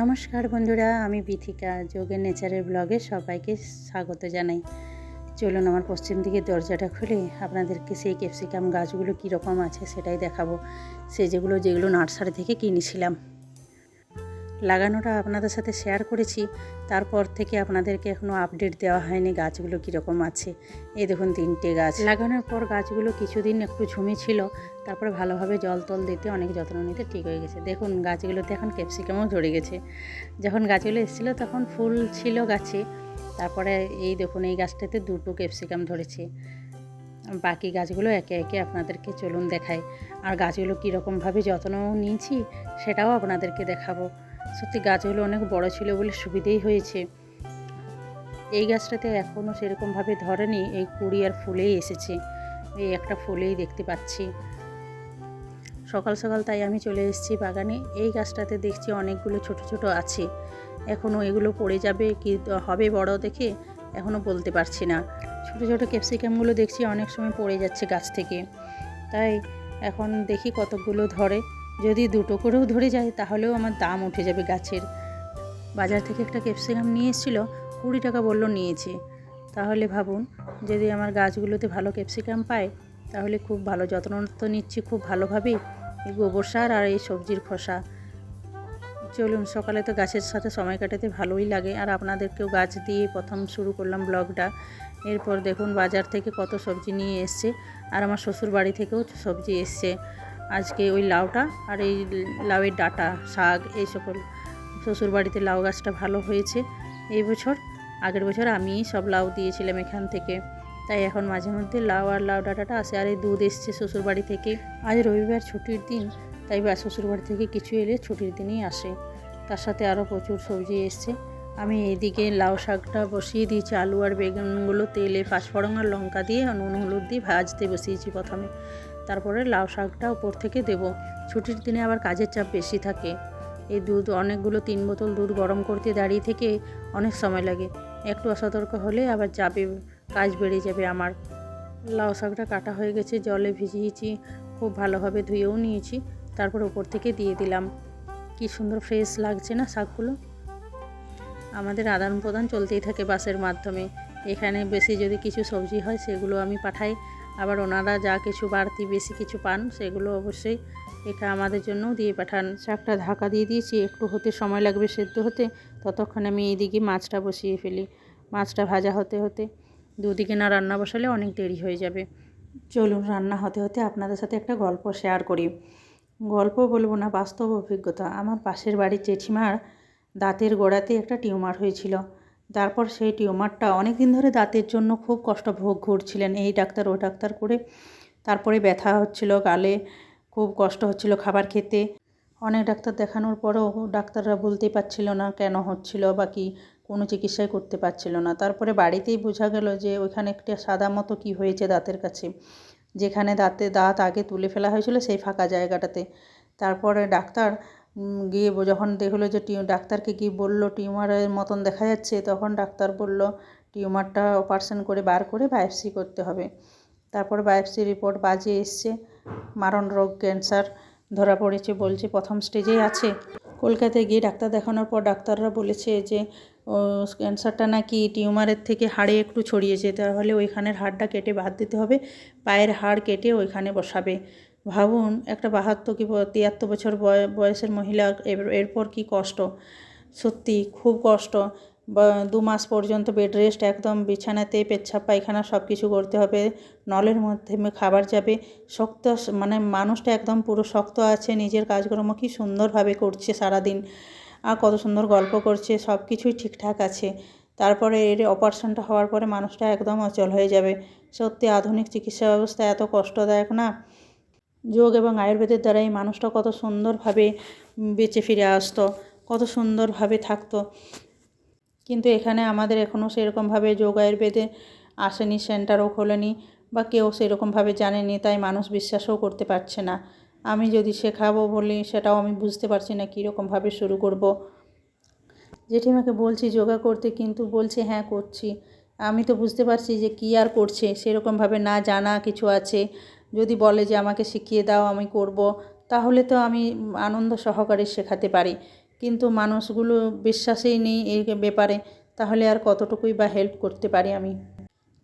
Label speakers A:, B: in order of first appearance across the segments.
A: নমস্কার বন্ধুরা, আমি বিথিকা যোগের নেচারের ব্লগে সবাইকে স্বাগত জানাই। চলুন আমার পশ্চিম দিকে দরজাটা খুলে আপনাদেরকে সেই ক্যাপসিকাম গাছগুলো কীরকম আছে সেটাই দেখাবো। যেগুলো নার্সারি থেকে কিনেছিলাম, লাগানোটা আপনাদের সাথে শেয়ার করেছি, তারপর থেকে আপনাদেরকে এখনও আপডেট দেওয়া হয়নি গাছগুলো কীরকম আছে। এই দেখুন 3টে গাছ লাগানোর পর গাছগুলো কিছুদিন একটু ঝুমেছিল, তারপরে ভালোভাবে জল দিতে অনেক যত্ন নিতে ঠিক হয়ে গেছে। দেখুন গাছগুলোতে এখন ক্যাপসিকামও ধরে গেছে। যখন গাছগুলো এসেছিলো তখন ফুল ছিল গাছে, তারপরে এই দেখুন এই গাছটাতে 2টো ক্যাপসিকাম ধরেছে। বাকি গাছগুলো একে একে আপনাদেরকে চলুন দেখাই, আর গাছগুলো কীরকমভাবে যত্ন নিয়েছি সেটাও আপনাদেরকে দেখাবো। সত্যি গাছগুলো অনেক বড় ছিল বলে সুবিধেই হয়েছে। এই গাছটাতে এখনও সেরকমভাবে ধরেনি, এই কুড়ি আর ফুলেই এসেছে। এই একটা ফুলেই দেখতে পাচ্ছি। সকাল সকাল তাই আমি চলে এসেছি বাগানে। এই গাছটাতে দেখছি অনেকগুলো ছোট ছোট আছে, এখনও এগুলো পড়ে যাবে কি হবে বড় দেখে এখনও বলতে পারছি না। ছোট ছোট ক্যাপসিকামগুলো দেখছি অনেক সময় পড়ে যাচ্ছে গাছ থেকে, তাই এখন দেখি কতগুলো ধরে। যদি 2টো করেও ধরে যায় তাহলেও আমার দাম উঠে যাবে গাছের। বাজার থেকে একটা ক্যাপসিকাম নিয়ে এসেছিলো, 20 টাকা বললো নিয়েছে। তাহলে ভাবুন, যদি আমার গাছগুলোতে ভালো ক্যাপসিকাম পায় তাহলে খুব ভালো যত্ন তো নিচ্ছি খুব ভালোভাবেই। এই গোবর সার আর এই সবজির খোসা। চলুন, সকালে তো গাছের সাথে সময় কাটাতে ভালোই লাগে, আর আপনাদেরকেও গাছ দিয়ে প্রথম শুরু করলাম ব্লগটা। এরপর দেখুন বাজার থেকে কত সবজি নিয়ে এসছে, আর আমার শ্বশুর বাড়ি থেকেও সবজি এসছে। আজকে ওই লাউটা আর এই লাউয়ের ডাঁটা শাক এই সকল। শ্বশুর বাড়িতে লাউ গাছটা ভালো হয়েছে এই বছর। আগের বছর আমি সব লাউ দিয়েছিলাম এখান থেকে, তাই এখন মাঝে মধ্যে লাউ আর লাউ ডাঁটাটা আসে। আর এই দুধ এসছে শ্বশুর বাড়ি থেকে। আজ রবিবার ছুটির দিন, তাই শ্বশুর বাড়ি থেকে কিছু এলে ছুটির দিনই আসে। তার সাথে আরও প্রচুর সবজি এসছে। আমি এইদিকে লাউ শাকটা বসিয়ে দিয়েছি, আলু আর বেগুনগুলো তেলে পাঁচফোড়ন আর লঙ্কা দিয়ে নুন হলুদ দিয়ে ভাজতে বসিয়েছি প্রথমে। তারপরে লাউ শাকটা উপর থেকে দেব। ছুটির দিনে আবার কাজের চাপ বেশি থাকে। এই দুধ অনেকগুলো 3 বোতল দুধ গরম করতে দাঁড়িয়ে থেকে অনেক সময় লাগে। একটু অসতর্ক হলে আবার যাবে, কাজ বেড়ে যাবে আমার। লাউ শাকটা কাটা হয়ে গেছে, জলে ভিজিয়েছি, খুব ভালোভাবে ধুয়েও নিয়েছি। তারপর উপর থেকে দিয়ে দিলাম। কি সুন্দর ফ্রেশ লাগছে না শাকগুলো। আমাদের আদান প্রদান চলতেই থাকে বাসের মাধ্যমে। এখানে বেশি যদি কিছু সবজি হয় সেগুলো আমি পাঠাই, আবার ওনারা যা কিছু বাড়তি বেশি কিছু পান সেগুলো অবশ্যই এখানে আমাদের জন্যও দিয়ে পাঠান। শাকটা ঢাকা দিয়ে দিয়েছি, একটু হতে সময় লাগবে সেদ্ধ হতে। ততক্ষণ আমি এইদিকে মাছটা বসিয়ে ফেলি। মাছটা ভাজা হতে হতে দুদিকে না রান্না বসালে অনেক দেরি হয়ে যাবে। চলুন রান্না হতে হতে আপনাদের সাথে একটা গল্প শেয়ার করি। গল্প বলবো না, বাস্তব অভিজ্ঞতা। আমার পাশের বাড়ির জেঠিমার দাঁতের গোড়াতে একটা টিউমার হয়েছিল। তারপর সেই টিউমারটা অনেক দিন ধরে দাঁতের জন্য খুব কষ্ট ভোগ করছিলেন, এই ডাক্তার ও ডাক্তার করে। তারপরে ব্যথা হচ্ছিল গালে, খুব কষ্ট হচ্ছিল খাবার খেতে। অনেক ডাক্তার দেখানোর পরেও ডাক্তাররা বলতেই পারছিল না কেন হচ্ছিল বা কি, কোনো চিকিৎসাই করতে পারছিল না। তারপরে বাড়িতেই বোঝা গেল যে ওইখানে একটা সাদা মতো কি হয়েছে দাঁতের কাছে, যেখানে দাঁত আগে তুলে ফেলা হয়েছিল সেই ফাঁকা জায়গাটাতে। তারপরে ডাক্তার গিয়ে যখন দেখলো যে ডাক্তারকে গিয়ে বললো টিউমারের মতন দেখা যাচ্ছে, তখন ডাক্তার বলল টিউমারটা অপারেশন করে বার করে বায়োপসি করতে হবে। তারপর বায়োপসি রিপোর্ট বাজে এসছে, মারণ রোগ ক্যান্সার ধরা পড়েছে, বলছে 1ম স্টেজেই আছে। কলকাতায় গিয়ে ডাক্তার দেখানোর পর ডাক্তাররা বলেছে যে ক্যান্সারটা নাকি টিউমারের থেকে হাড়ে একটু ছড়িয়েছে, তাহলে ওইখানের হাড়টা কেটে বাদ দিতে হবে, পায়ের হাড় কেটে ওইখানে বসাবে। ভাবুন, একটা 72 কি 73 বছর বয়সের মহিলা, এরপর কি কষ্ট। সত্যি খুব কষ্ট। 2 মাস পর্যন্ত বেড রেস্ট, একদম বিছানাতে পেচ্ছাপ পায়খানা সব কিছু করতে হবে। নলের মাধ্যমে খাবার যাবে। শক্ত মানে মানুষটা একদম পুরো শক্ত আছে, নিজের কাজকর্ম কি সুন্দরভাবে করছে সারাদিন, আর কত সুন্দর গল্প করছে, সব কিছুই ঠিকঠাক আছে। তারপরে এর অপারেশনটা হওয়ার পরে মানুষটা একদম অচল হয়ে যাবে। সত্যি আধুনিক চিকিৎসা ব্যবস্থা এত কষ্টদায়ক না। যোগ এবং আয়ুর্বেদের দ্বারা এই মানুষটা কত সুন্দরভাবে বেঁচে ফিরে আসতো, কত সুন্দরভাবে থাকতো। কিন্তু এখানে আমাদের এখনও সেরকমভাবে যোগ আয়ুর্বেদে আসেনি, সেন্টারও খোলেনি, বা কেউ সেরকমভাবে জানেনি, তাই মানুষ বিশ্বাসও করতে পারছে না। আমি যদি শেখাবো বলি সেটাও আমি বুঝতে পারছি না কীরকমভাবে শুরু করব। জেঠিমাকে বলছি যোগা করতে, কিন্তু বলছে হ্যাঁ করছি। আমি তো বুঝতে পারছি যে কী আর করছে, সেরকমভাবে না জানা কিছু আছে। যদি বলে যে আমাকে শিখিয়ে দাও আমি করব, তাহলে তো আমি আনন্দ সহকারে শেখাতে পারি। কিন্তু মানুষগুলো বিশ্বাসেই নেই এই ব্যাপারে, তাহলে আর কতটুকুই বা হেল্প করতে পারি আমি।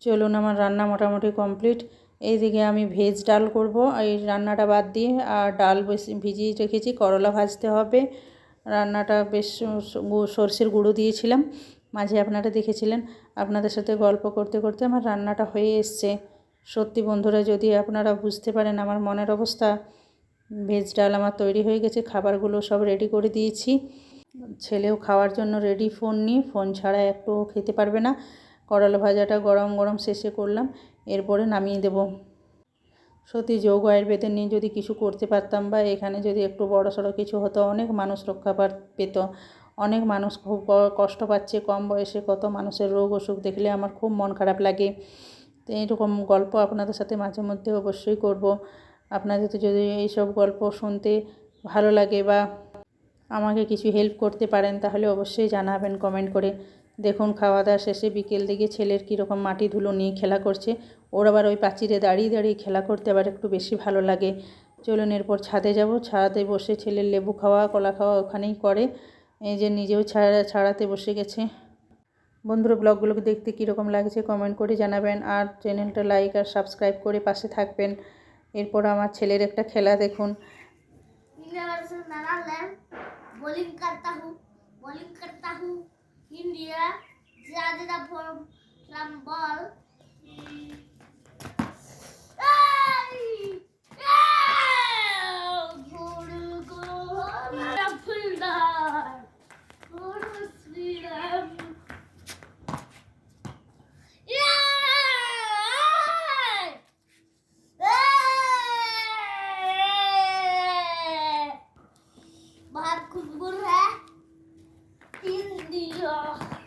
A: চলুন আমার রান্না মোটামুটি কমপ্লিট। এইদিকে আমি ভেজ ডাল করব, এই রান্নাটা বাদ দিয়ে। আর ডাল ভিজিয়ে রেখেছি, করলা ভাজতে হবে। রান্নাটা বেশ সরষের গুঁড়ো দিয়েছিলাম, মাঝে আপনারা দেখেছিলেন। আপনাদের সাথে গল্প করতে করতে আমার রান্নাটা হয়ে এসছে। সত্যি বন্ধুরা, যদি আপনারা বুঝতে পারেন আমার মনের অবস্থা। ভেজ ডাল আমার তৈরি হয়ে গেছে, খাবারগুলো সব রেডি করে দিয়েছি। ছেলেও খাওয়ার জন্য রেডি, ফোন নিয়ে, ফোন ছাড়া একটু খেতে পারবে না। করলা ভাজাটা গরম গরম শেষে করলাম, এরপরে নামিয়ে দেব। সত্যি যোগ আয়ুর্বেদের নিয়ে যদি কিছু করতে পারতাম, বা এখানে যদি একটু বড়সড় কিছু হতো, অনেক মানুষ রক্ষা পেত। অনেক মানুষ খুব কষ্ট পাচ্ছে কম বয়সে, কত মানুষের রোগ অসুখ দেখলে আমার খুব মন খারাপ লাগে। তো এইরকম গল্প আপনাদের সাথে মাঝে মধ্যে অবশ্যই করব। আপনাদের যদি এইসব গল্প শুনতে ভালো লাগে বা আমাকে কিছু হেল্প করতে পারেন, তাহলে অবশ্যই জানাবেন কমেন্ট করে। দেখুন খাওয়া দাওয়া শেষে বিকেল দিকে ছেলের কীরকম মাটি ধুলো নিয়ে খেলা করছে। ওর আবার ওই প্রাচীরে দাঁড়িয়ে দাঁড়িয়ে খেলা করতে আবার একটু বেশি ভালো লাগে। চলুন এরপর ছাদে যাব, ছাদে বসে ছেলের লেবু খাওয়া কলা খাওয়া ওখানেই করে। এই যে নিজেও ছাড়াতে বসে গেছে। বন্ধুরা, ব্লগগুলোকে দেখতে কীরকম লাগছে কমেন্ট করে জানাবেন, আর চ্যানেলটা লাইক আর সাবস্ক্রাইব করে পাশে থাকবেন। এরপর আমার ছেলের একটা খেলা দেখুন।
B: बॉलिंग करता हूँ इंडिया ज्यादा फ्रॉम बॉल बाहर खुशबू है इंडिया।